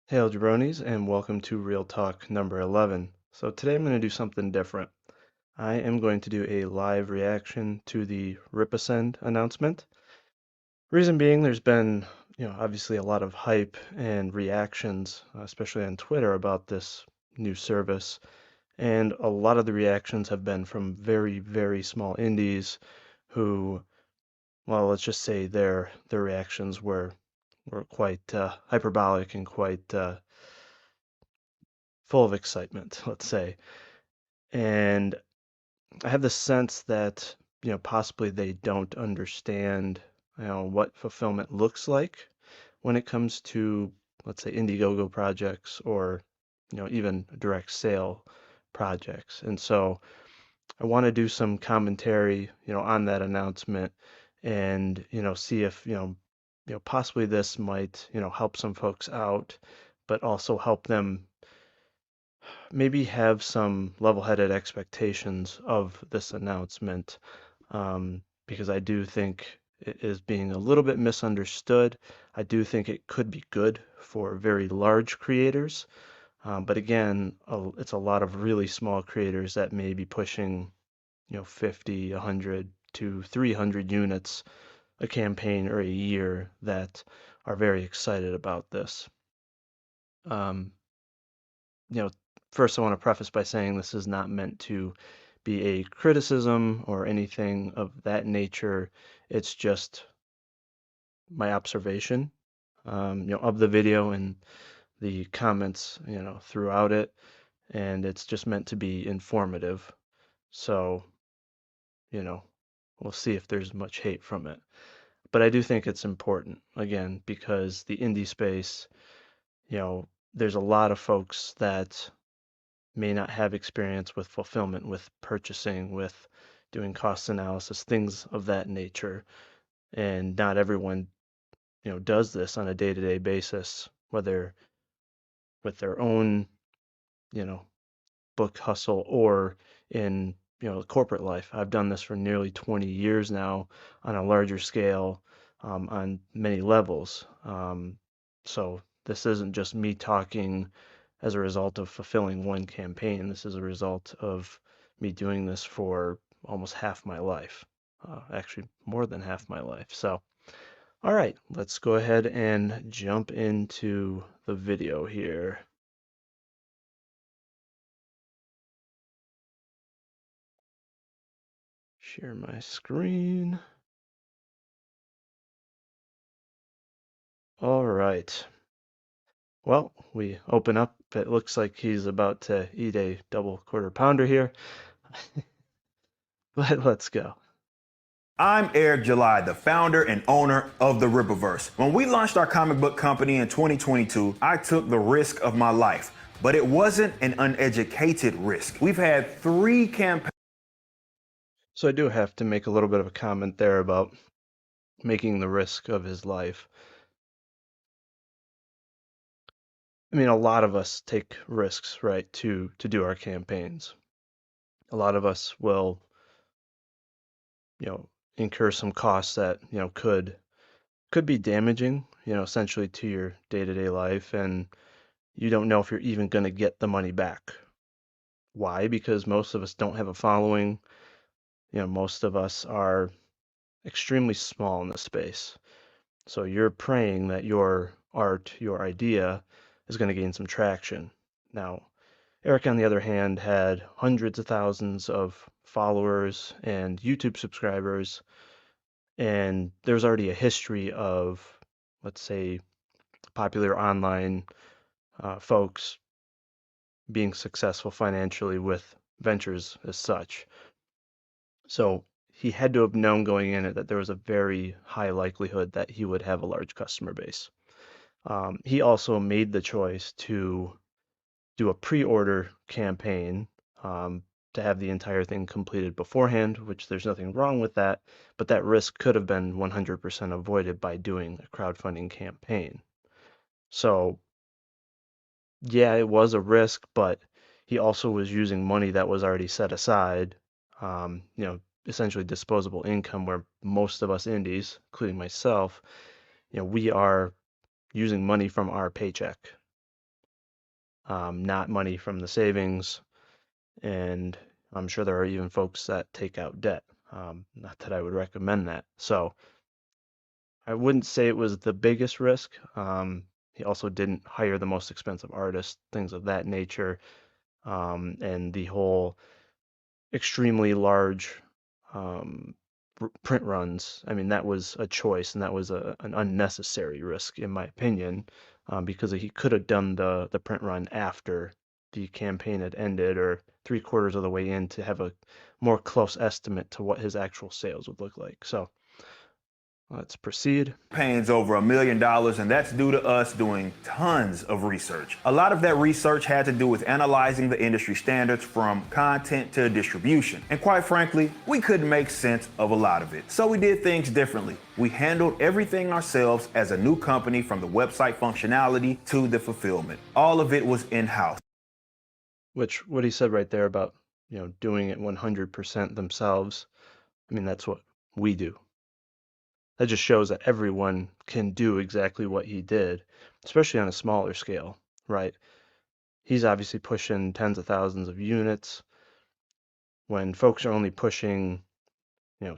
Hail jabronis and welcome to Real Talk number 11. So today I'm going to do something different. I am going to do a live reaction to the RippaSend announcement. Reason being, there's been, obviously a lot of hype and reactions, especially on Twitter, about this new service. And a lot of the reactions have been from very, very small indies who, well, let's just say their reactions were quite hyperbolic and quite full of excitement, let's say. And I have the sense that, possibly they don't understand, what fulfillment looks like when it comes to, let's say, Indiegogo projects or, even direct sale projects. And so I want to do some commentary, on that announcement and, see if, possibly this might, help some folks out, but also help them maybe have some level-headed expectations of this announcement, because I do think it is being a little bit misunderstood. I do think it could be good for very large creators, but again, it's a lot of really small creators that may be pushing, 50, 100 to 300 units a campaign or a year that are very excited about this. Um, you know, First I want to preface by saying this is not meant to be a criticism or anything of that nature. It's just my observation, of the video and the comments, throughout it, and it's just meant to be informative. So, you know, we'll see if there's much hate from it. But I do think it's important, again, because the indie space, there's a lot of folks that may not have experience with fulfillment, with purchasing, with doing cost analysis, things of that nature. And not everyone, does this on a day-to-day basis, whether with their own, you know, book hustle or in, corporate life. I've done this for nearly 20 years now on a larger scale, on many levels. So this isn't just me talking as a result of fulfilling one campaign. This is a result of me doing this for almost half my life, actually more than half my life. So, all right, let's go ahead and jump into the video here. Share my screen. All right. Well, we open up. It looks like he's about to eat a double quarter pounder here, but let's go. I'm Eric July, the founder and owner of the Ripaverse. When we launched our comic book company in 2022, I took the risk of my life, but it wasn't an uneducated risk. We've had 3 campaigns. So I do have to make a little bit of a comment there about making the risk of his life. I mean, a lot of us take risks, right, to do our campaigns. A lot of us will, you know, incur some costs that, could be damaging, essentially to your day-to-day life, and you don't know if you're even going to get the money back. Why? Because most of us don't have a following. Most of us are extremely small in this space. So you're praying that your art, your idea is going to gain some traction. Now, Eric, on the other hand, had hundreds of thousands of followers and YouTube subscribers, and there's already a history of, let's say, popular online folks being successful financially with ventures as such. So he had to have known going in it that there was a very high likelihood that he would have a large customer base. He also made the choice to do a pre-order campaign, to have the entire thing completed beforehand, which there's nothing wrong with that, but that risk could have been 100% avoided by doing a crowdfunding campaign. So, yeah, it was a risk, but he also was using money that was already set aside, essentially disposable income, where most of us indies, including myself, we are using money from our paycheck. not money from the savings. And I'm sure there are even folks that take out debt. Not that I would recommend that. So I wouldn't say it was the biggest risk. He also didn't hire the most expensive artists, things of that nature. And the whole extremely large um, print runs, I mean, that was a choice and that was an unnecessary risk, in my opinion, because he could have done the print run after the campaign had ended or three-quarters of the way in to have a more close estimate to what his actual sales would look like. So let's proceed. Campaigns over $1 million, and that's due to us doing tons of research. A lot of that research had to do with analyzing the industry standards from content to distribution. And quite frankly, we couldn't make sense of a lot of it. So we did things differently. We handled everything ourselves as a new company, from the website functionality to the fulfillment. All of it was in-house. Which what he said right there about, doing it 100% themselves. I mean, that's what we do. That just shows that everyone can do exactly what he did, especially on a smaller scale, right? He's obviously pushing tens of thousands of units. When folks are only pushing,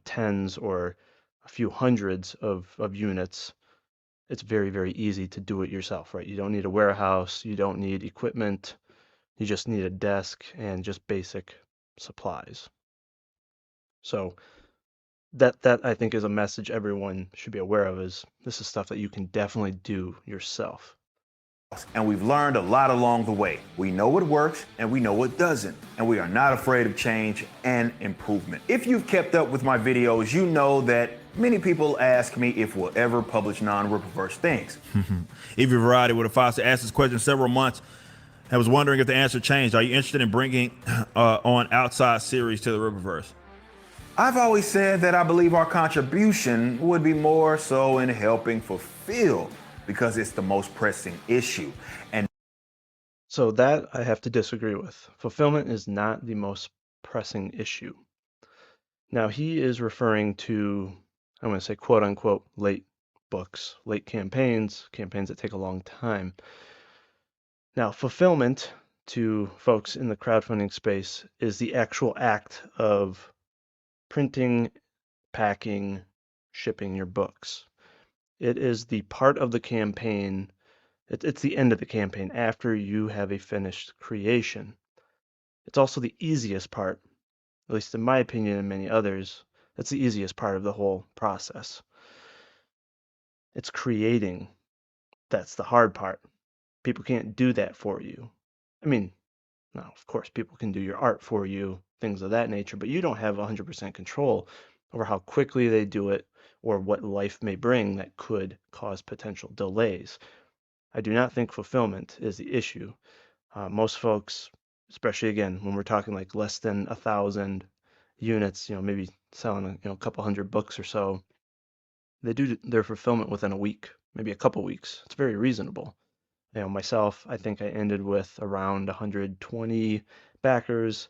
tens or a few hundreds of units, it's very, very easy to do it yourself, right? You don't need a warehouse, you don't need equipment, you just need a desk and just basic supplies. So that I think is a message everyone should be aware of, is this is stuff that you can definitely do yourself. And we've learned a lot along the way. We know what works and we know what doesn't. And we are not afraid of change and improvement. If you've kept up with my videos, you know that many people ask me if we'll ever publish non-Ripaverse things. If you've Variety would have asked this question several months. I was wondering if the answer changed. Are you interested in bringing on outside series to the Ripaverse? I've always said that I believe our contribution would be more so in helping fulfill, because it's the most pressing issue. And So that I have to disagree with. Fulfillment is not the most pressing issue. Now he is referring to, I'm going to say quote unquote, late books, late campaigns, campaigns that take a long time. Now, fulfillment to folks in the crowdfunding space is the actual act of printing, packing, shipping your books. It is the part of the campaign, it's the end of the campaign after you have a finished creation. It's also the easiest part, at least in my opinion and many others. That's the easiest part of the whole process. It's creating. That's the hard part. People can't do that for you. I mean, now, of course, people can do your art for you, things of that nature, but you don't have 100% control over how quickly they do it or what life may bring that could cause potential delays. I do not think fulfillment is the issue. Most folks, especially again, when we're talking like less than 1,000 units, maybe selling a couple hundred books or so, they do their fulfillment within a week, maybe a couple weeks. It's very reasonable. Myself, I think I ended with around 120 backers.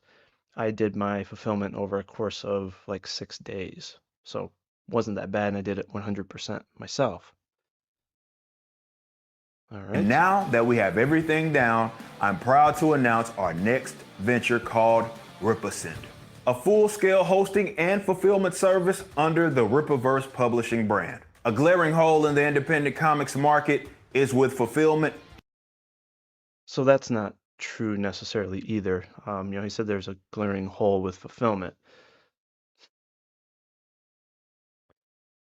I did my fulfillment over a course of like 6 days. So wasn't that bad, and I did it 100% myself. All And right. now that we have everything down, I'm proud to announce our next venture called RippaSend, a full-scale hosting and fulfillment service under the Ripaverse publishing brand. A glaring hole in the independent comics market is with fulfillment. So that's not true necessarily either. He said there's a glaring hole with fulfillment.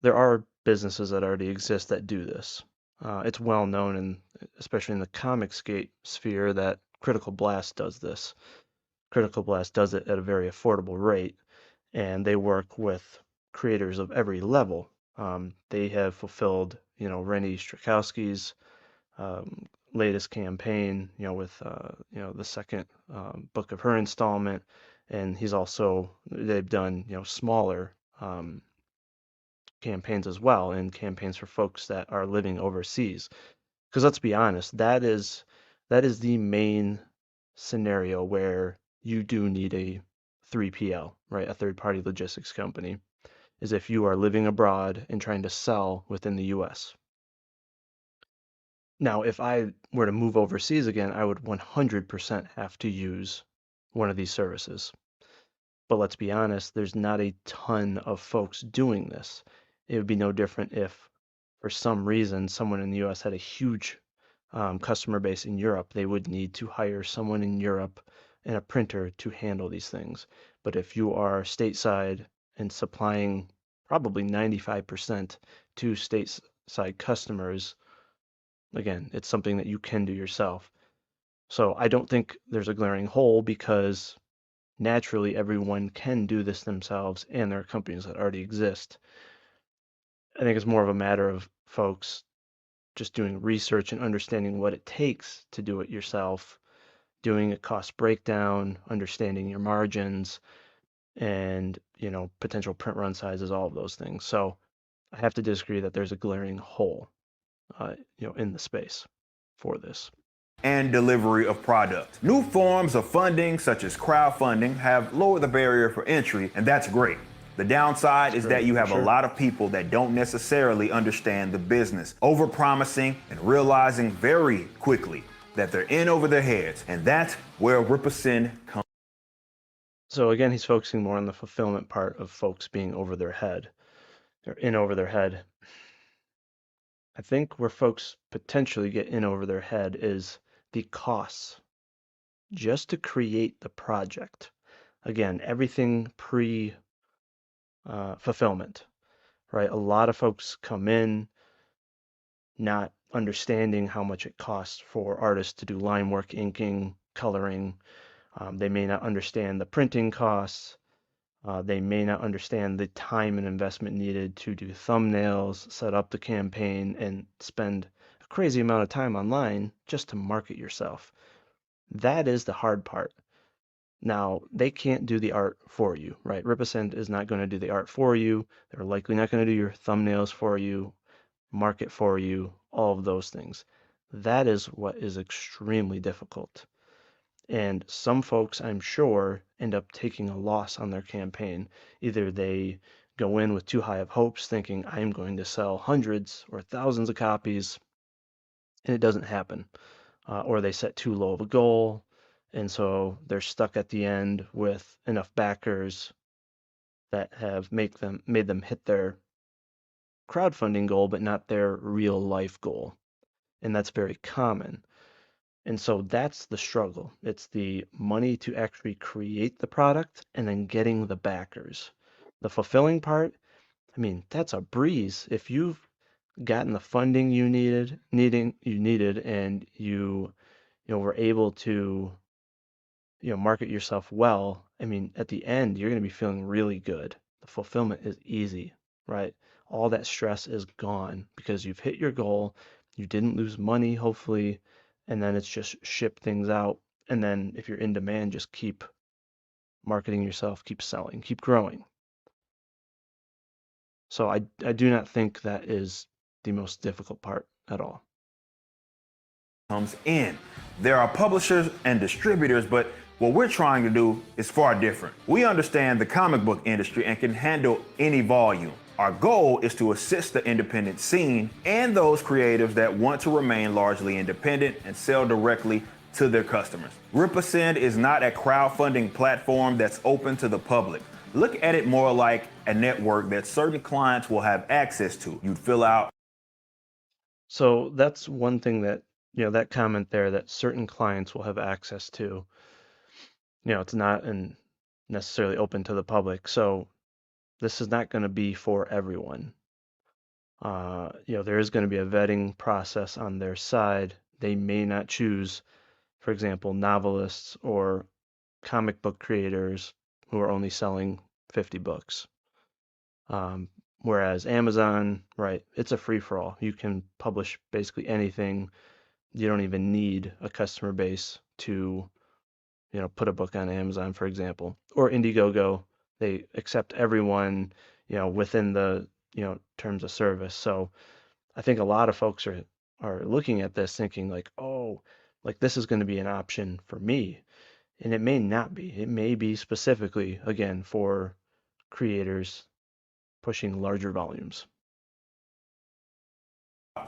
There are businesses that already exist that do this. It's well known, and especially in the Comicsgate sphere, that Critical Blast does this. Critical Blast does it at a very affordable rate, and they work with creators of every level. They have fulfilled, Rennie Strakowski's latest campaign, with the second book of her installment, and they've done smaller campaigns as well, and campaigns for folks that are living overseas. Because let's be honest, that is the main scenario where you do need a 3PL, right? A third party logistics company, is if you are living abroad and trying to sell within the US. Now, if I were to move overseas again, I would 100% have to use one of these services. But let's be honest, there's not a ton of folks doing this. It would be no different if, for some reason, someone in the US had a huge customer base in Europe. They would need to hire someone in Europe and a printer to handle these things. But if you are stateside and supplying probably 95% to stateside customers, again, it's something that you can do yourself. So I don't think there's a glaring hole because naturally everyone can do this themselves and there are companies that already exist. I think it's more of a matter of folks just doing research and understanding what it takes to do it yourself, doing a cost breakdown, understanding your margins, and potential print run sizes, all of those things. So I have to disagree that there's a glaring hole, in the space for this. And delivery of product. New forms of funding, such as crowdfunding, have lowered the barrier for entry, and that's great. The downside It's is that great you for have a sure. lot of people that don't necessarily understand the business, overpromising and realizing very quickly that they're in over their heads, and that's where RippaSend comes. So again, he's focusing more on the fulfillment part of folks being over their head. They're in over their head. I think where folks potentially get in over their head is the costs just to create the project. Again, everything pre fulfillment, right? A lot of folks come in not understanding how much it costs for artists to do line work, inking, coloring. They may not understand the printing costs. They may not understand the time and investment needed to do thumbnails, set up the campaign, and spend a crazy amount of time online just to market yourself. That is the hard part. Now, they can't do the art for you, right? RippaSend is not going to do the art for you. They're likely not going to do your thumbnails for you, market for you, all of those things. That is what is extremely difficult. And some folks, I'm sure, end up taking a loss on their campaign. Either they go in with too high of hopes, thinking I'm going to sell hundreds or thousands of copies, and it doesn't happen. Or they set too low of a goal, and so they're stuck at the end with enough backers that have made them hit their crowdfunding goal, but not their real life goal. And that's very common. And so that's the struggle. It's the money to actually create the product and then getting the backers. The fulfilling part, I mean, that's a breeze. If you've gotten the funding you needed and you were able to, market yourself well, I mean, at the end, you're going to be feeling really good. The fulfillment is easy, right? All that stress is gone because you've hit your goal. You didn't lose money, hopefully, and then it's just ship things out. And then if you're in demand, just keep marketing yourself, keep selling, keep growing. So I do not think that is the most difficult part at all. Comes in. There are publishers and distributors, but what we're trying to do is far different. We understand the comic book industry and can handle any volume. Our goal is to assist the independent scene and those creatives that want to remain largely independent and sell directly to their customers. RippaSend is not a crowdfunding platform that's open to the public. Look at it more like a network that certain clients will have access to. You'd fill out. So that's one thing that, that comment there that certain clients will have access to, it's not necessarily open to the public. So this is not going to be for everyone. There is going to be a vetting process on their side. They may not choose, for example, novelists or comic book creators who are only selling 50 books. Um, Whereas Amazon, right, it's a free for all. You can publish basically anything. You don't even need a customer base to, put a book on Amazon, for example, or Indiegogo. They accept everyone, within the, terms of service. So I think a lot of folks are looking at this thinking like, oh, like this is going to be an option for me. And it may not be. It may be specifically, again, for creators pushing larger volumes.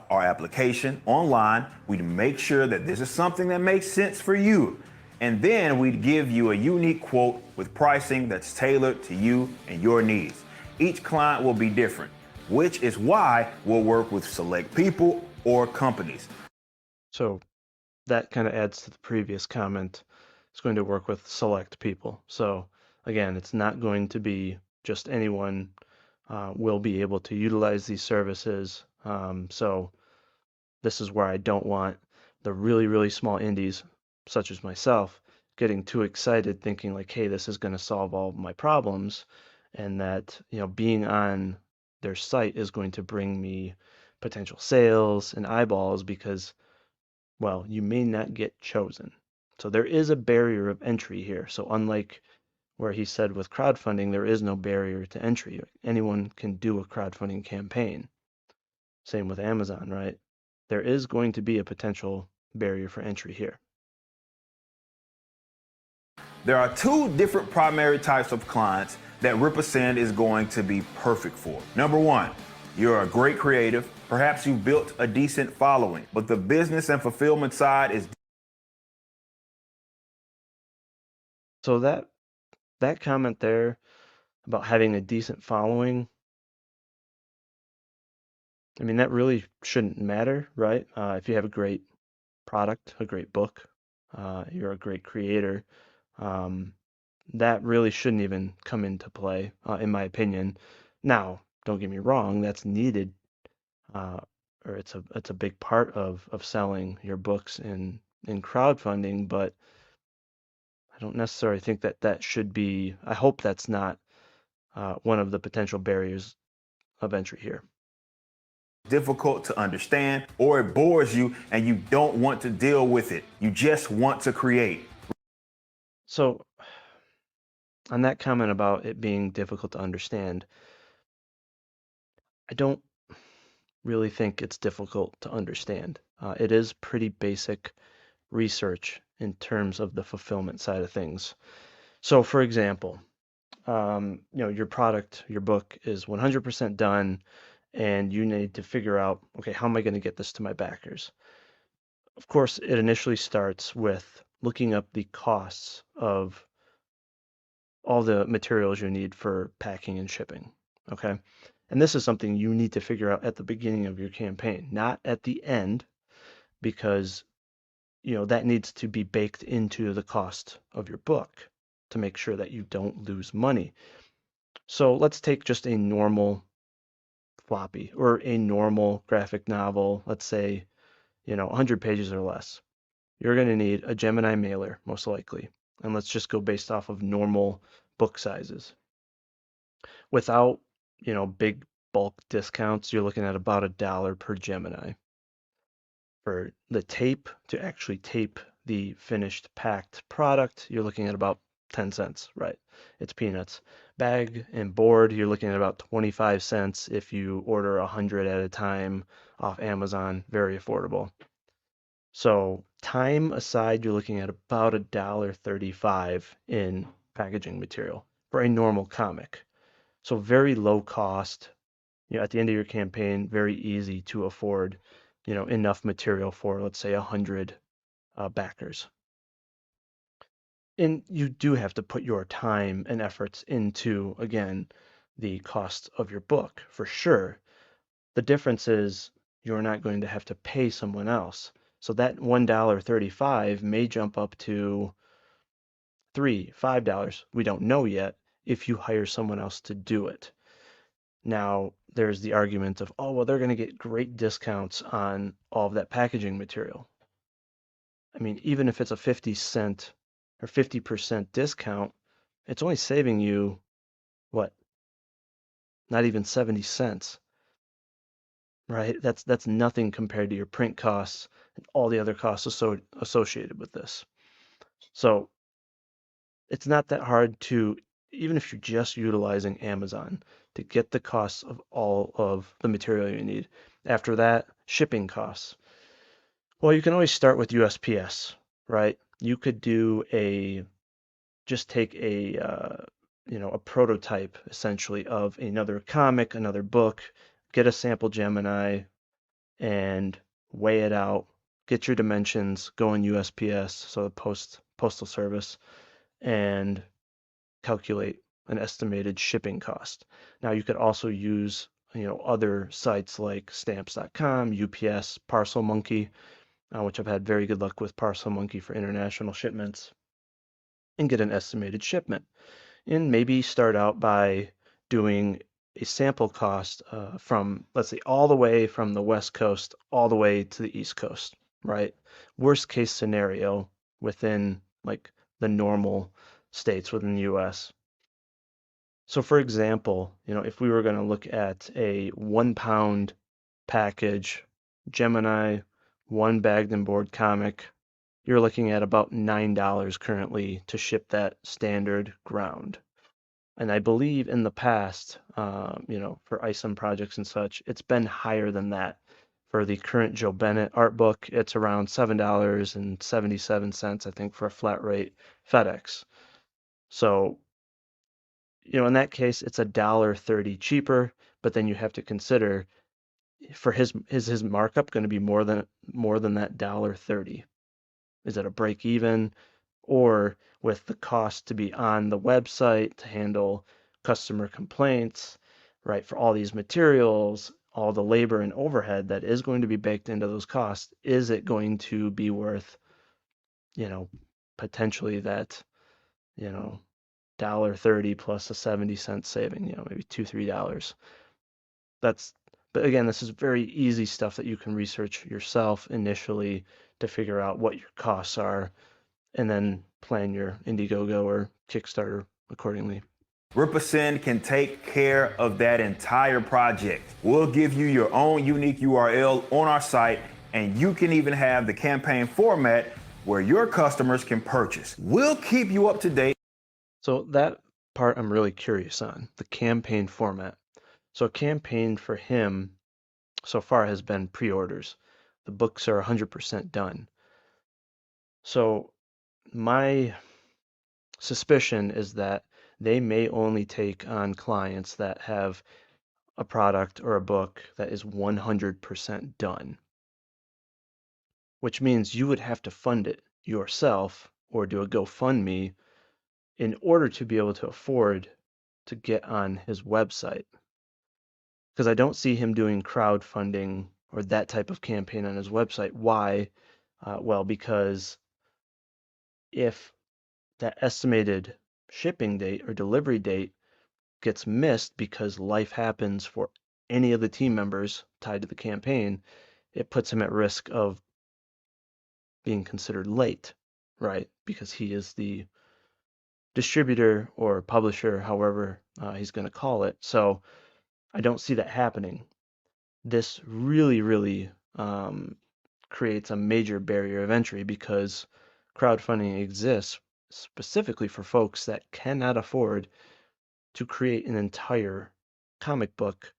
out our application online. We'd make sure that this is something that makes sense for you. And then we'd give you a unique quote with pricing that's tailored to you and your needs. Each client will be different, which is why we'll work with select people or companies. So that kind of adds to the previous comment. It's going to work with select people. So again, it's not going to be just anyone will be able to utilize these services. So this is where I don't want the really, really small indies, such as myself, getting too excited thinking like, hey, this is going to solve all my problems, and that, being on their site is going to bring me potential sales and eyeballs because, well, you may not get chosen. So there is a barrier of entry here. So unlike where he said with crowdfunding, there is no barrier to entry. Anyone can do a crowdfunding campaign. Same with Amazon, right? There is going to be a potential barrier for entry here. There are two different primary types of clients that RippaSend is going to be perfect for. Number one, you're a great creative. Perhaps you've built a decent following, but the business and fulfillment side is. So that comment there about having a decent following, I mean, that really shouldn't matter, right? If you have a great product, a great book, you're a great creator, um, that really shouldn't even come into play, in my opinion. Now, don't get me wrong, that's needed, uh, or it's a big part of selling your books in crowdfunding, but I don't necessarily think that that should be. I hope that's not one of the potential barriers of entry here. Difficult to understand, or it bores you and you don't want to deal with it. You just want to create. So, on that comment about it being difficult to understand, I don't really think it's difficult to understand. It is pretty basic research in terms of the fulfillment side of things. So, for example, your product, your book is 100% done, and you need to figure out, okay, how am I going to get this to my backers? Of course, it initially starts with looking up the costs of all the materials you need for packing and shipping. Okay. And this is something you need to figure out at the beginning of your campaign, not at the end, because that needs to be baked into the cost of your book to make sure that you don't lose money. So let's take just a normal floppy or a normal graphic novel, let's say, 100 pages or less. You're going to need a Gemini mailer, most likely. And let's just go based off of normal book sizes. Without, big bulk discounts, you're looking at about $1 per Gemini. For the tape, to actually tape the finished packed product, you're looking at about 10 cents, right? It's peanuts. Bag and board, you're looking at about 25 cents if you order 100 at a time off Amazon, very affordable. So time aside, you're looking at about $1.35 in packaging material for a normal comic. So very low cost, at the end of your campaign, very easy to afford, enough material for, let's say, 100 backers. And you do have to put your time and efforts into, again, the cost of your book for sure. The difference is you're not going to have to pay someone else. So that $1.35 may jump up to $3, $5. We don't know yet if you hire someone else to do it. Now, there's the argument of, oh, well, they're going to get great discounts on all of that packaging material. I mean, even if it's a 50 cent or 50% discount, it's only saving you, what, not even 70 cents, right? That's nothing compared to your print costs and all the other costs associated with this. So it's not that hard to, even if you're just utilizing Amazon, to get the costs of all of the material you need. After that, shipping costs. Well, you can always start with USPS, right? You could just take a prototype essentially of another comic, another book, get a sample Gemini, and weigh it out, get your dimensions, go in USPS, so the postal service, and calculate an estimated shipping cost. Now you could also use, other sites like stamps.com, UPS, Parcel Monkey, which I've had very good luck with Parcel Monkey for international shipments, and get an estimated shipment. And maybe start out by doing a sample cost from, let's say, all the way from the West Coast all the way to the East Coast, right? Worst case scenario within like the normal states within the US. So, for example, if we were going to look at a 1 pound package, Gemini, one bagged and board comic, you're looking at about $9 currently to ship that standard ground. And I believe in the past, for ISOM projects and such, it's been higher than that. For the current Joe Bennett art book, it's around $7.77, I think, for a flat rate FedEx. So, in that case, it's $1.30 cheaper, but then you have to consider for his markup going to be more than that $1.30? Is it a break even? Or with the cost to be on the website to handle customer complaints, right? For all these materials, all the labor and overhead that is going to be baked into those costs, is it going to be worth, you know, potentially that, you know, $1.30 plus a 70-cent saving, maybe $2, $3. That's, but again, this is very easy stuff that you can research yourself initially to figure out what your costs are and then plan your Indiegogo or Kickstarter accordingly. RippaSend can take care of that entire project. We'll give you your own unique URL on our site, and you can even have the campaign format where your customers can purchase. We'll keep you up to date. So that part I'm really curious on, the campaign format. So a campaign for him so far has been pre-orders. The books are 100% done. So my suspicion is that they may only take on clients that have a product or a book that is 100% done, which means you would have to fund it yourself or do a GoFundMe in order to be able to afford to get on his website. Because I don't see him doing crowdfunding or that type of campaign on his website. Why? Well, because if that estimated shipping date or delivery date gets missed because life happens for any of the team members tied to the campaign, it puts him at risk of being considered late, right? Because he is the distributor or publisher, however he's going to call it. So I don't see that happening. This really, really creates a major barrier of entry because crowdfunding exists specifically for folks that cannot afford to create an entire comic book,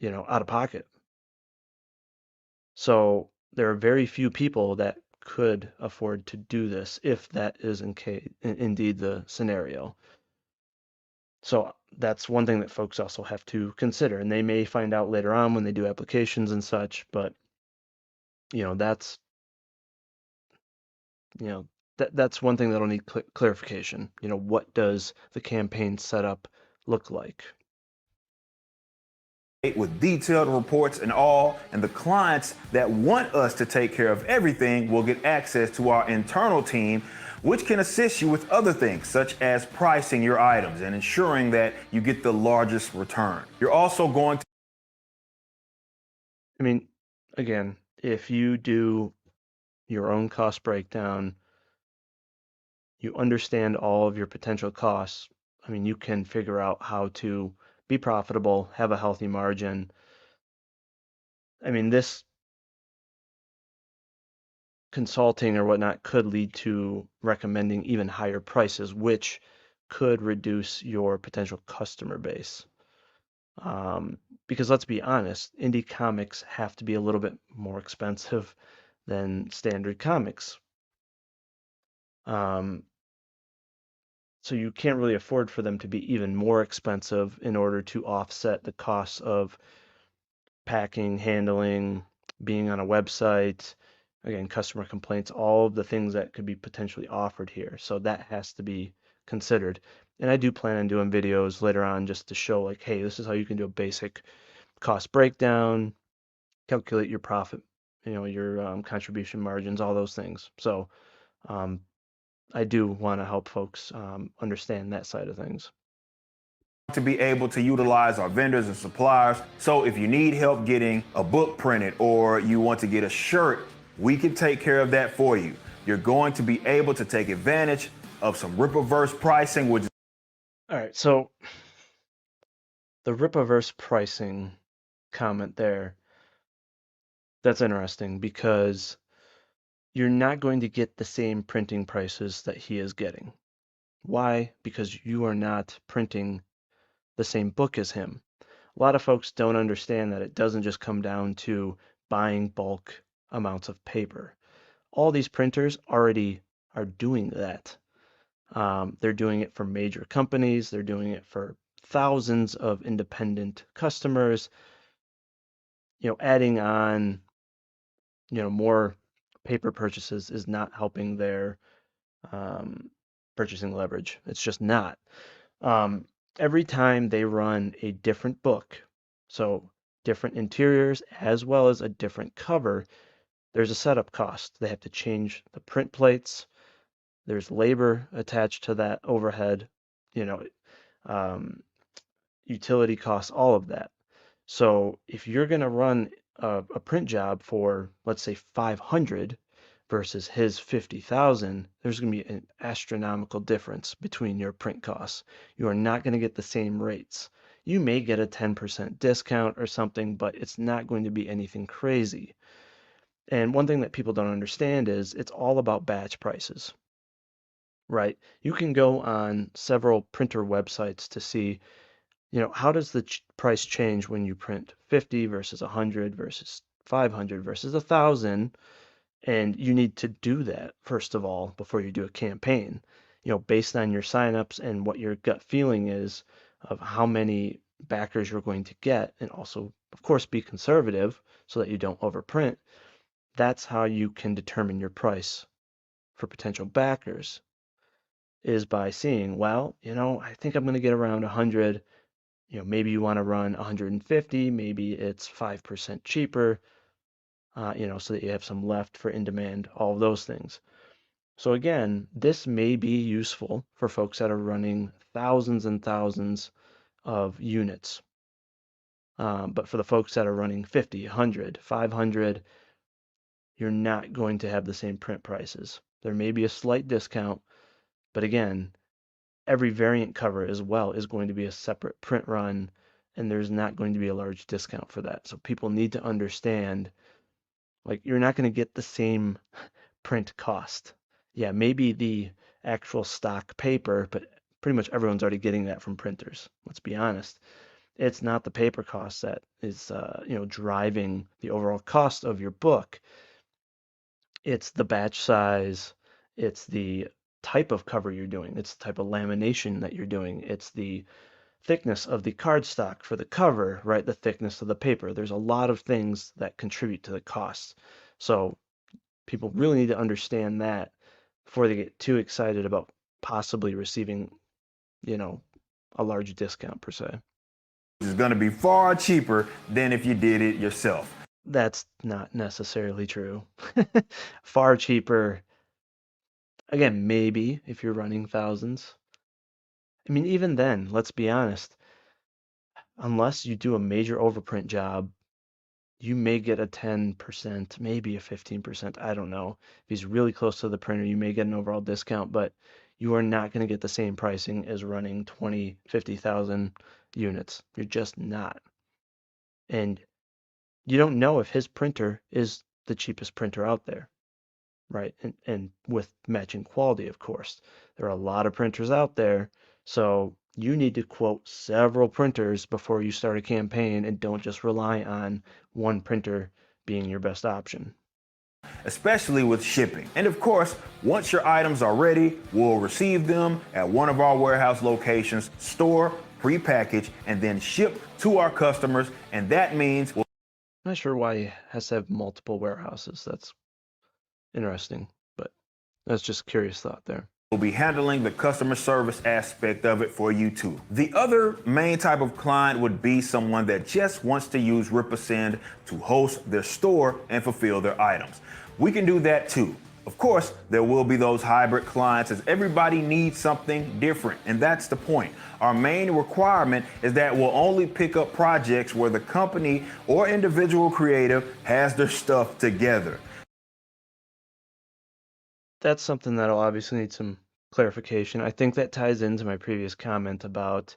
out of pocket. So there are very few people that could afford to do this if that is indeed the scenario. So that's one thing that folks also have to consider, and they may find out later on when they do applications and such, but that's you know that's one thing that'll need clarification. What does the campaign setup look like? With detailed reports and all, and the clients that want us to take care of everything will get access to our internal team, which can assist you with other things such as pricing your items and ensuring that you get the largest return. You're also going to I mean, again, if you do your own cost breakdown, you understand all of your potential costs. I mean, you can figure out how to be profitable, have a healthy margin. I mean, this consulting or whatnot could lead to recommending even higher prices, which could reduce your potential customer base. Because let's be honest, indie comics have to be a little bit more expensive than standard comics. Um, so you can't really afford for them to be even more expensive in order to offset the costs of packing, handling, being on a website, again, customer complaints, all of the things that could be potentially offered here. So that has to be considered. And I do plan on doing videos later on just to show like, hey, this is how you can do a basic cost breakdown, calculate your profit, your contribution margins, all those things. So um, I do want to help folks understand that side of things. To be able to utilize our vendors and suppliers. So if you need help getting a book printed or you want to get a shirt, we can take care of that for you. You're going to be able to take advantage of some Ripaverse pricing, which All right, so the Ripaverse pricing comment there, that's interesting because you're not going to get the same printing prices that he is getting. Why? Because you are not printing the same book as him. A lot of folks don't understand that it doesn't just come down to buying bulk amounts of paper. All these printers already are doing that. They're doing it for major companies, they're doing it for thousands of independent customers. Adding on, more paper purchases is not helping their um, purchasing leverage. It's just not. Um, every time they run a different book, so different interiors as well as a different cover, there's a setup cost. They have to change the print plates. There's labor attached to that overhead, you know, um, utility costs, all of that. So if you're going to run a print job for, let's say, 500 versus his 50,000, there's going to be an astronomical difference between your print costs. You are not going to get the same rates. You may get a 10% discount or something, but it's not going to be anything crazy. And one thing that people don't understand is it's all about batch prices, right? You can go on several printer websites to see, how does the price change when you print 50 versus 100 versus 500 versus 1,000? And you need to do that, first of all, before you do a campaign, based on your signups and what your gut feeling is of how many backers you're going to get. And also, of course, be conservative so that you don't overprint. That's how you can determine your price for potential backers is by seeing, well, I think I'm going to get around 100. Maybe you want to run 150, maybe it's 5% cheaper, so that you have some left for in demand, all of those things. So again, this may be useful for folks that are running thousands and thousands of units. But for the folks that are running 50, 100, 500, you're not going to have the same print prices. There may be a slight discount, but again, every variant cover as well is going to be a separate print run, and there's not going to be a large discount for that. So people need to understand, like, you're not going to get the same print cost. Yeah, maybe the actual stock paper, but pretty much everyone's already getting that from printers. Let's be honest. It's not the paper cost that is, driving the overall cost of your book. It's the batch size. It's the type of cover you're doing. It's the type of lamination that you're doing. It's the thickness of the cardstock for the cover, right? The thickness of the paper. There's a lot of things that contribute to the cost. So people really need to understand that before they get too excited about possibly receiving, you know, a large discount per se. is going to be far cheaper than if you did it yourself. That's not necessarily true. Far cheaper. Again, maybe if you're running thousands. I mean, even then, let's be honest, unless you do a major overprint job, you may get a 10%, maybe a 15%. I don't know. If he's really close to the printer, you may get an overall discount, but you are not going to get the same pricing as running 20, 50,000 units. You're just not. And you don't know if his printer is the cheapest printer out there, right? And with matching quality, of course. There are a lot of printers out there, so you need to quote several printers before you start a campaign and don't just rely on one printer being your best option. Especially with shipping. And of course, once your items are ready, we'll receive them at one of our warehouse locations, store, pre-package, and then ship to our customers. And that means we'll Not sure why he has to have multiple warehouses. That's interesting, but that's just curious thought there. Will be handling the customer service aspect of it for you too. The other main type of client would be someone that just wants to use RippaSend to host their store and fulfill their items. We can do that too. Of course, there will be those hybrid clients as everybody needs something different, and that's the point. Our main requirement is that we'll only pick up projects where the company or individual creative has their stuff together. That's something that'll obviously need some clarification. I think that ties into my previous comment about,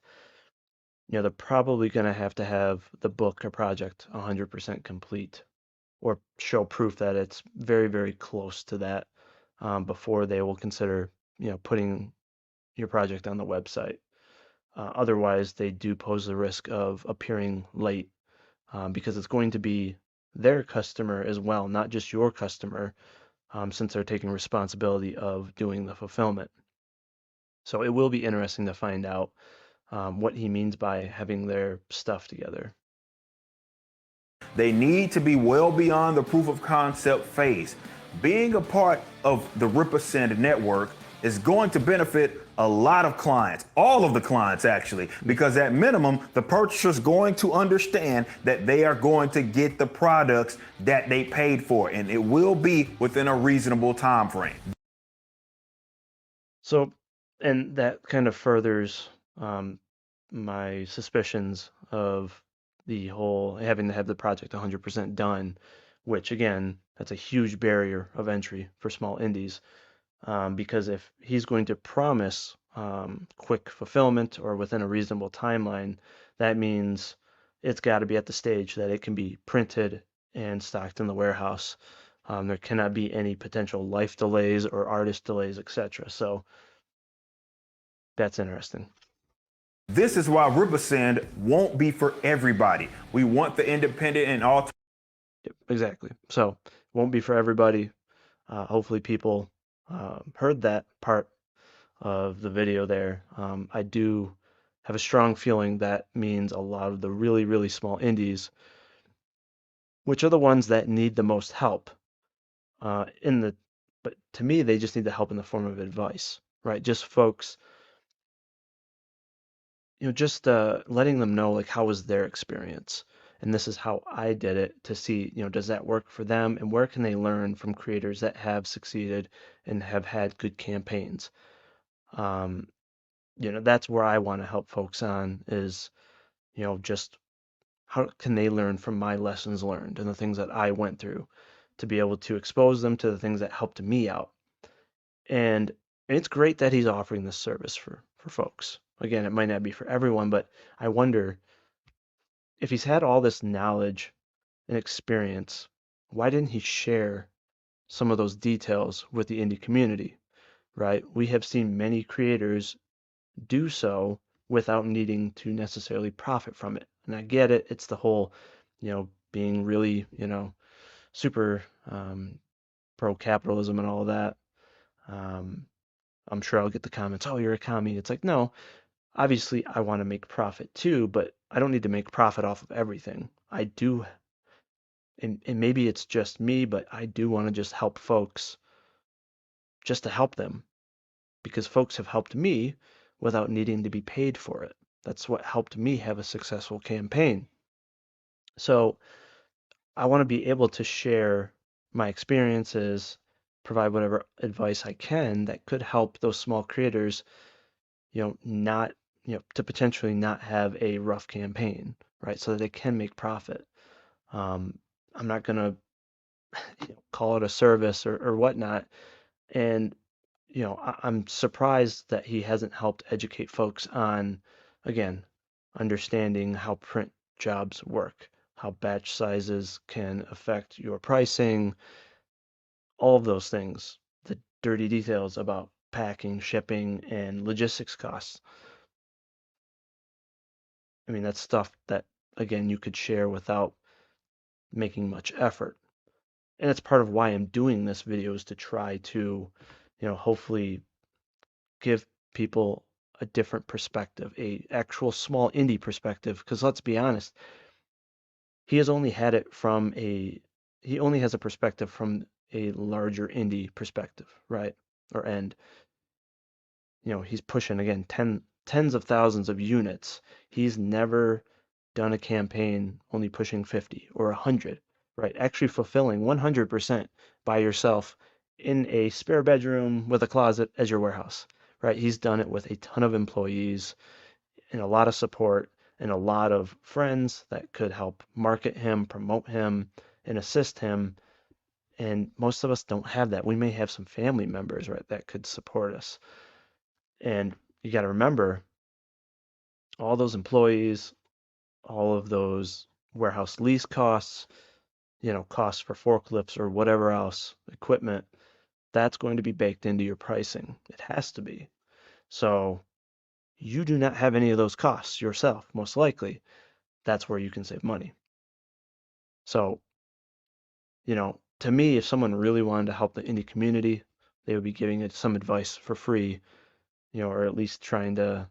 they're probably going to have the book or project 100% complete or show proof that it's very, very close to that before they will consider, putting your project on the website. Otherwise, they do pose the risk of appearing late because it's going to be their customer as well, not just your customer, since they're taking responsibility of doing the fulfillment. So it will be interesting to find out what he means by having their stuff together. They need to be well beyond the proof of concept phase. Being a part of the RippaSend network is going to benefit a lot of clients, all of the clients actually, because at minimum, the purchaser's going to understand that they are going to get the products that they paid for, and it will be within a reasonable time frame. So, and that kind of furthers my suspicions of the whole having to have the project 100% done, which again, that's a huge barrier of entry for small indies. Because if he's going to promise quick fulfillment or within a reasonable timeline, that means it's got to be at the stage that it can be printed and stocked in the warehouse. There cannot be any potential life delays or artist delays, etc. So that's interesting. This is why RippaSend won't be for everybody. We want the independent and all. Yep, exactly. So won't be for everybody. Hopefully people heard that part of the video there. I do have a strong feeling that means a lot of the really, really small indies, which are the ones that need the most help, in the, but to me, they just need the help in the form of advice, right? Just folks, just letting them know like how was their experience, and this is how I did it to see, does that work for them, and where can they learn from creators that have succeeded and have had good campaigns. Um, that's where I want to help folks on is, just how can they learn from my lessons learned and the things that I went through to be able to expose them to the things that helped me out. And it's great that he's offering this service for folks. Again, it might not be for everyone, but I wonder if he's had all this knowledge and experience, why didn't he share some of those details with the indie community, right? We have seen many creators do so without needing to necessarily profit from it. And I get it. It's the whole, being really, super pro capitalism and all of that. Um, I'm sure I'll get the comments, oh, you're a commie. It's like, no, obviously I want to make profit too, but I don't need to make profit off of everything. I do, and maybe it's just me, but I do want to just help folks just to help them because folks have helped me without needing to be paid for it. That's what helped me have a successful campaign. So I want to be able to share my experiences, provide whatever advice I can that could help those small creators, not, to potentially not have a rough campaign, right? So that they can make profit. Um, I'm not going to call it a service or whatnot. And I'm surprised that he hasn't helped educate folks on, again, understanding how print jobs work, how batch sizes can affect your pricing, all of those things, the dirty details about packing, shipping, and logistics costs. I mean, that's stuff that, again, you could share without making much effort. And it's part of why I'm doing this video is to try to, hopefully give people a different perspective, a actual small indie perspective. Because let's be honest, he has only had it from he only has a perspective from a larger indie perspective, right? Or end. He's pushing again tens of thousands of units. He's never done a campaign only pushing 50 or 100, right? Actually fulfilling 100% by yourself in a spare bedroom with a closet as your warehouse, right? He's done it with a ton of employees and a lot of support and a lot of friends that could help market him, promote him, and assist him. And most of us don't have that. We may have some family members, right, that could support us. And you got to remember all those employees, all of those warehouse lease costs, costs for forklifts or whatever else, equipment, that's going to be baked into your pricing. It has to be. So you do not have any of those costs yourself, most likely. That's where you can save money. So, to me, if someone really wanted to help the indie community, they would be giving it some advice for free, or at least trying to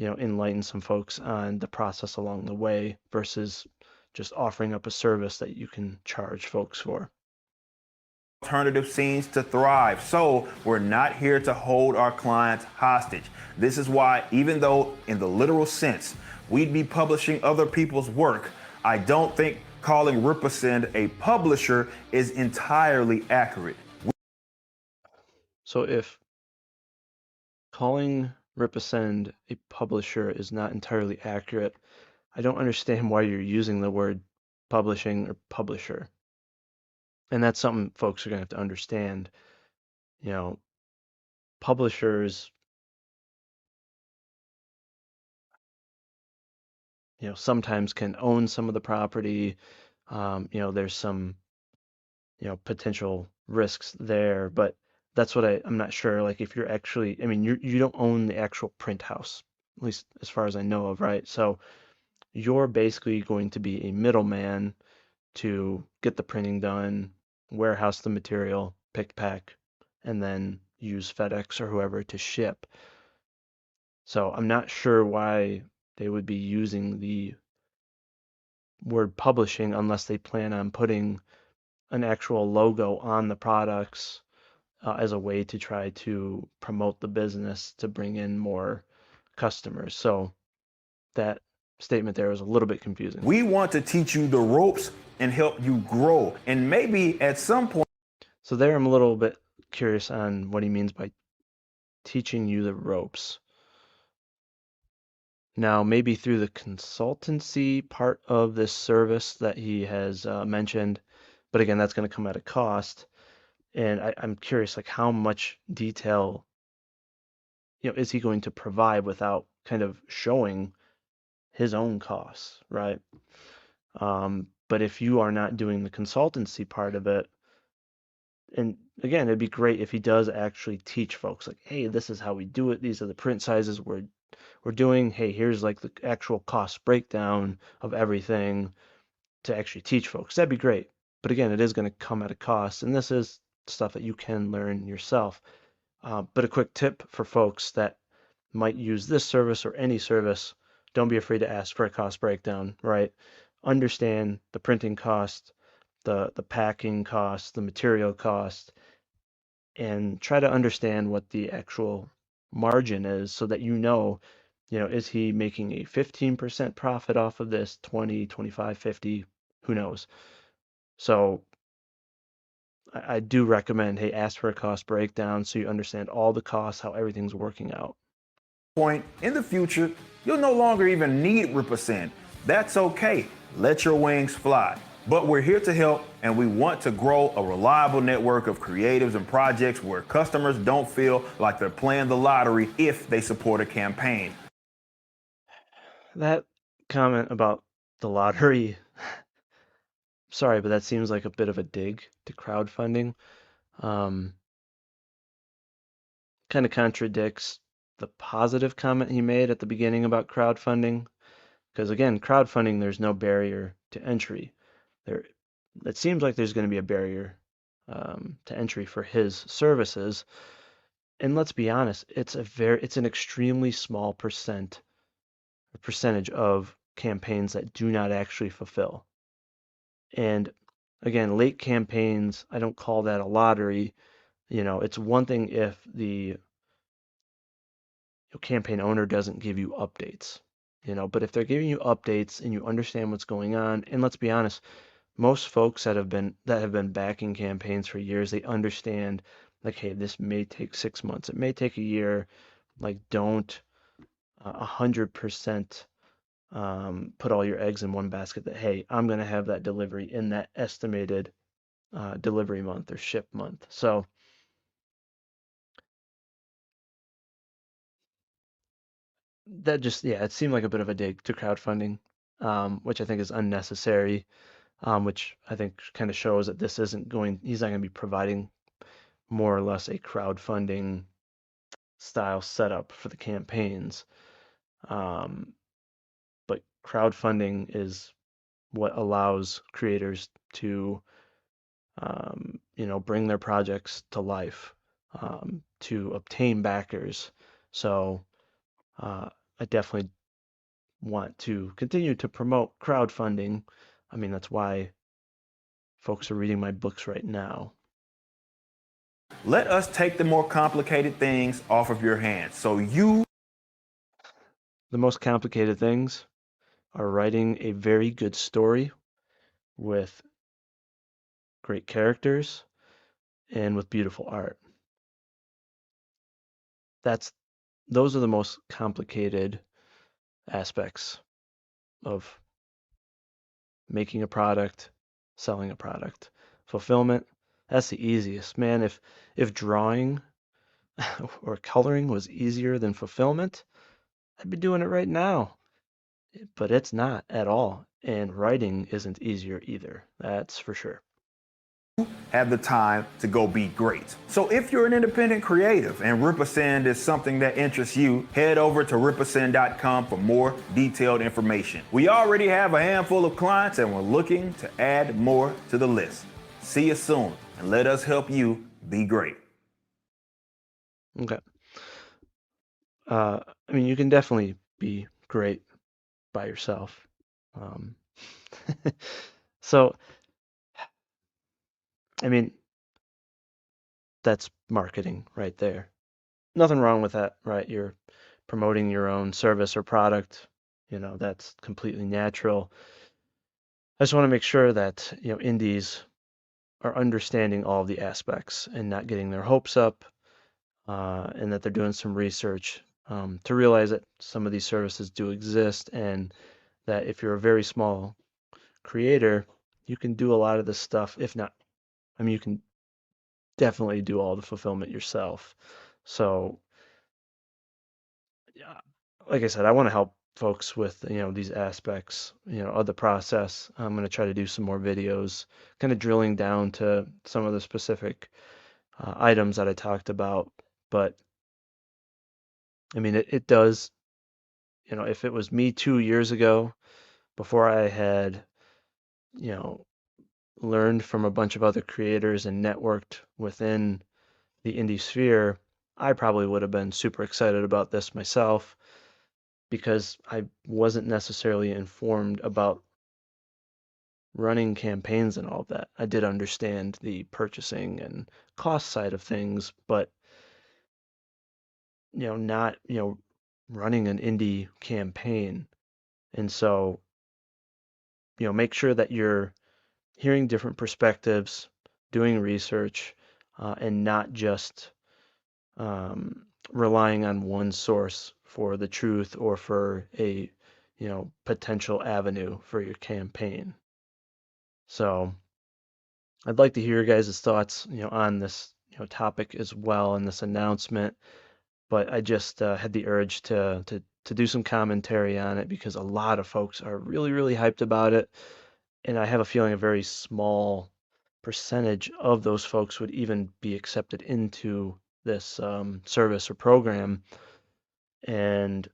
enlighten some folks on the process along the way versus just offering up a service that you can charge folks for. Alternative scenes to thrive. So we're not here to hold our clients hostage. This is why, even though in the literal sense we'd be publishing other people's work, I don't think calling RippaSend a publisher is entirely accurate. So if calling RippaSend a publisher is not entirely accurate, I don't understand why you're using the word publishing or publisher. And that's something folks are going to have to understand. You know, publishers, sometimes can own some of the property. There's some, potential risks there, but that's what I'm not sure. Like if you're actually, I mean, you don't own the actual print house, at least as far as I know of, right? So you're basically going to be a middleman to get the printing done, warehouse the material, pick, pack, and then use FedEx or whoever to ship. So I'm not sure why they would be using the word publishing unless they plan on putting an actual logo on the products as a way to try to promote the business to bring in more customers. So that statement there was a little bit confusing. We want to teach you the ropes and help you grow. And maybe at some point, So there I'm a little bit curious on what he means by teaching you the ropes. Now, maybe through the consultancy part of this service that he has mentioned, but again, that's going to come at a cost. And I'm curious, like how much detail, is he going to provide without kind of showing his own costs, right? But if you are not doing the consultancy part of it, and again, it'd be great if he does actually teach folks like, hey, this is how we do it. These are the print sizes we're doing. Hey, here's like the actual cost breakdown of everything to actually teach folks. That'd be great. But again, it is going to come at a cost, and this is stuff that you can learn yourself. But a quick tip for folks that might use this service or any service, don't be afraid to ask for a cost breakdown, right? Understand the printing cost, the packing cost, the material cost, and try to understand what the actual margin is so that is he making a 15% profit off of this, 20, 25, 50, who knows? So I do recommend, hey, ask for a cost breakdown so you understand all the costs, how everything's working out. in the future, you'll no longer even need RippaSend. That's okay. Let your wings fly. But we're here to help, and we want to grow a reliable network of creatives and projects where customers don't feel like they're playing the lottery if they support a campaign. That comment about the lottery, sorry, but that seems like a bit of a dig to crowdfunding. Um, Kind of contradicts the positive comment he made at the beginning about crowdfunding. Because again, crowdfunding, there's no barrier to entry. There, it seems like there's going to be a barrier to entry for his services. And let's be honest, it's an extremely small percentage of campaigns that do not actually fulfill. And again, late campaigns, I don't call that a lottery. It's one thing if the campaign owner doesn't give you updates, but if they're giving you updates and you understand what's going on, and let's be honest, most folks that have been backing campaigns for years, they understand like, hey, this may take 6 months, it may take a year. Like, don't 100% put all your eggs in one basket that, hey, I'm going to have that delivery in that estimated delivery month or ship month. So that just, yeah, it seemed like a bit of a dig to crowdfunding, which I think is unnecessary, which I think kind of shows that he's not going to be providing more or less a crowdfunding style setup for the campaigns. Um, but crowdfunding is what allows creators to, bring their projects to life, to obtain backers. So I definitely want to continue to promote crowdfunding. I mean, that's why folks are reading my books right now. Let us take the more complicated things off of your hands so you The most complicated things are writing a very good story with great characters and with beautiful art. That's those are the most complicated aspects of making a product, selling a product. Fulfillment, that's the easiest. Man, if drawing or coloring was easier than fulfillment, I'd be doing it right now. But it's not at all. And writing isn't easier either. That's for sure. have the time to go be great. So if you're an independent creative and RippaSend is something that interests you, head over to RippaSend.com for more detailed information. We already have a handful of clients and we're looking to add more to the list. See you soon and let us help you be great. Okay. I mean, you can definitely be great by yourself. Um, so, I mean, that's marketing right there. Nothing wrong with that, right? You're promoting your own service or product. That's completely natural. I just want to make sure that, indies are understanding all of the aspects and not getting their hopes up, and that they're doing some research to realize that some of these services do exist, and that if you're a very small creator, you can do a lot of this stuff. If not, I mean, you can definitely do all the fulfillment yourself. So, yeah, like I said, I want to help folks with, these aspects, of the process. I'm going to try to do some more videos, kind of drilling down to some of the specific items that I talked about. But I mean, it does, if it was me 2 years ago, before I had, you know, learned from a bunch of other creators and networked within the indie sphere, I probably would have been super excited about this myself because I wasn't necessarily informed about running campaigns and all of that. I did understand the purchasing and cost side of things, but not, running an indie campaign. And so, make sure that you're hearing different perspectives, doing research, and not just relying on one source for the truth or for a, potential avenue for your campaign. So I'd like to hear your guys' thoughts, on this, topic as well and this announcement. But I just had the urge to do some commentary on it because a lot of folks are really, really hyped about it. And I have a feeling a very small percentage of those folks would even be accepted into this service or program. And,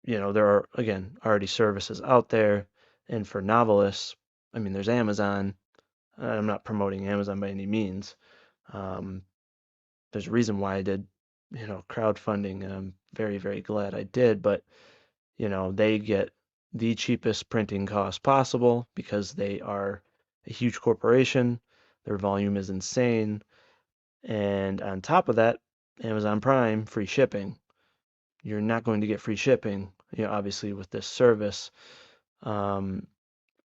there are, again, already services out there. And for novelists, I mean, there's Amazon. I'm not promoting Amazon by any means. Um, there's a reason why I did, crowdfunding, and I'm very, very glad I did. But, they get the cheapest printing cost possible because they are a huge corporation. Their volume is insane. And on top of that, Amazon Prime, free shipping. You're not going to get free shipping, obviously with this service. Um,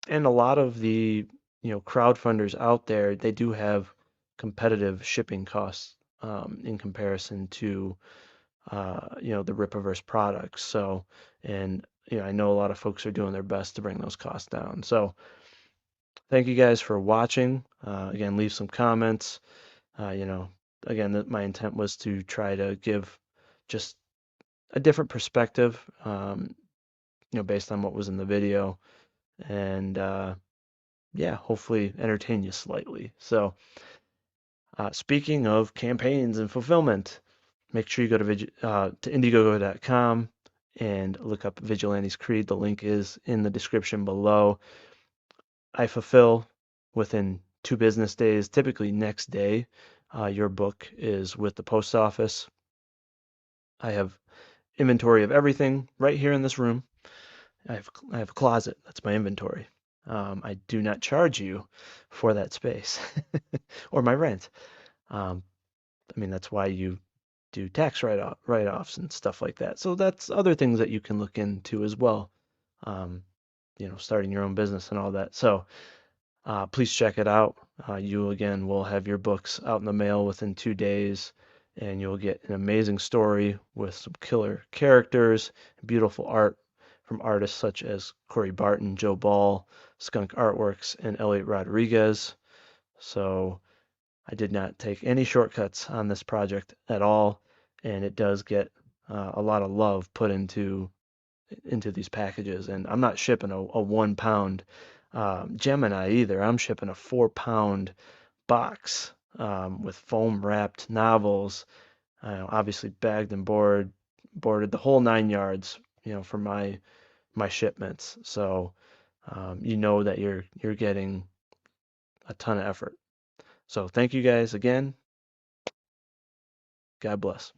and a lot of the, crowdfunders out there, they do have competitive shipping costs in comparison to, the Ripaverse products. So, and, I know a lot of folks are doing their best to bring those costs down. So, thank you guys for watching. Again, leave some comments. Uh, you know, again, my intent was to try to give just a different perspective, based on what was in the video, and yeah, hopefully entertain you slightly. So, speaking of campaigns and fulfillment, make sure you go to Indiegogo.com and look up Vigilantes Creed. The link is in the description below. I fulfill within 2 business days, typically next day. Your book is with the post office. I have inventory of everything right here in this room. I have a closet. That's my inventory. I do not charge you for that space or my rent. Um, I mean, that's why you do tax write-offs and stuff like that. So that's other things that you can look into as well. Um, starting your own business and all that. So please check it out. You again will have your books out in the mail within 2 days, and you'll get an amazing story with some killer characters, beautiful art from artists such as Corey Barton, Joe Ball, Skunk Artworks, and Elliot Rodriguez. So I did not take any shortcuts on this project at all, and it does get a lot of love put into these packages. And I'm not shipping a 1 pound Gemini either. I'm shipping a 4 pound box with foam wrapped novels, obviously bagged and boarded the whole 9 yards, for my shipments. So you know that you're getting a ton of effort. So thank you guys again. God bless.